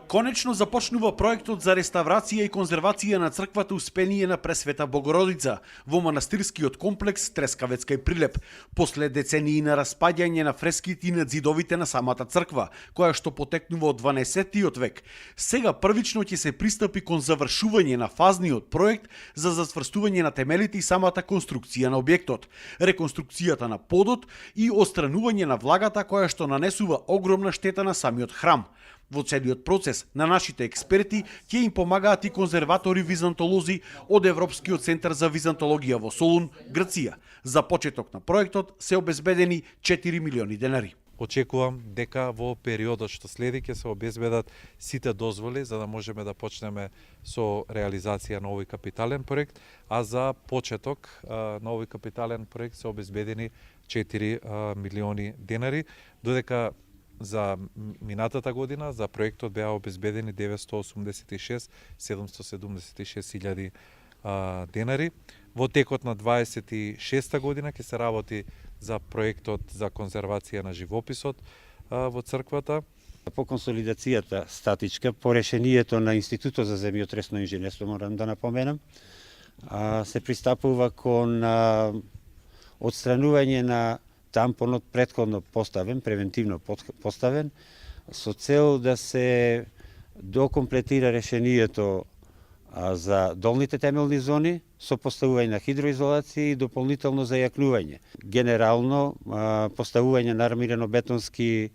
Конечно започнува проектот за реставрација и конзервација на црквата Успение на Пресвета Богородица во манастирскиот комплекс Трескавецка и Прилеп, после децении на распаѓање на фреските и на ѕидовите на самата црква, која што потекнува од 12-тиот век. Сега првично ќе се пристапи кон завршување на фазниот проект за зацврстување на темелите и самата конструкција на објектот, реконструкцијата на подот и отстранување на влагата која што нанесува огромна штета на самиот храм. Во целиот процес на нашите експерти ќе им помагаат и конзерватори-византолози од Европскиот центар за византологија во Солун, Грција. За почеток на проектот се обезбедени 4 милиони денари. Очекувам дека во периодот што следи ќе се обезбедат сите дозволи за да можеме да почнеме со реализација на овој капитален проект, а за почеток на овој капитален проект се обезбедени 4 милиони денари, додека за минатата година за проектот беа обезбедени 986.776.000 денари. Во текот на 26-та година ќе се работи за проектот за конзервација на живописот во црквата. По консолидацијата статичка, по решението на Институтот за земјотресно инженерство, морам да напоменам, се пристапува кон отстранување на тампонот претходно поставен, превентивно поставен, со цел да се докомплетира решението за долните темелни зони со поставување на хидроизолација и дополнително зајакнување. Генерално, поставување на армирано-бетонски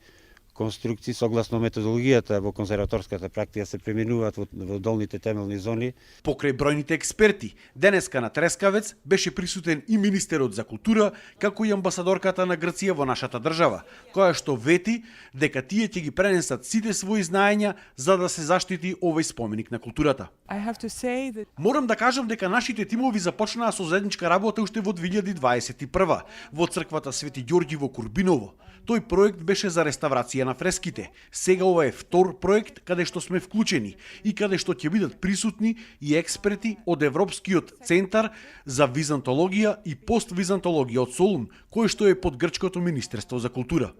конструкции согласно методологијата во конзерваторската практика се применуваат во долните темелни зони. Покрај бројните експерти, денеска на Трескавец беше присутен и министерот за култура, како и амбасадорката на Грција во нашата држава, која што вети дека тие ќе ги пренесат сите своји знаења за да се заштити овој споменик на културата. Морам да кажам дека нашите тимови започнаа со заедничка работа уште во 2021 во црквата Свети Ѓорѓи во Курбиново. Тој проект беше за реставрација на фреските. Сега ова е втор проект каде што сме вклучени и каде што ќе бидат присутни и експерти од Европскиот центар за византологија и поствизантологија од Солун, кој што е под грчкото Министерство за култура.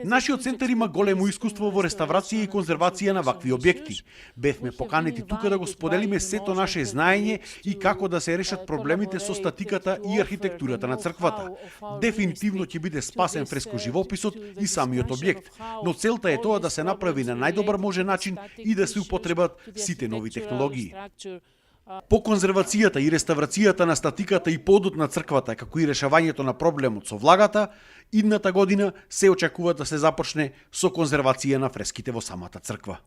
Нашиот центар има големо искуство во реставрација и конзервација на вакви објекти. Бевме поканети тука да го споделиме сето наше знаење и како да се решат проблемите со статиката и архитектурата на црквата. Дефинитивно ќе биде спасен фрескоживописот и самиот објект, но целта е тоа да се направи на најдобар можен начин и да се употребат сите нови технологии. По конзервацијата и реставрацијата на статиката и подот на црквата, како и решавањето на проблемот со влагата, идната година се очекува да се започне со конзервација на фреските во самата црква.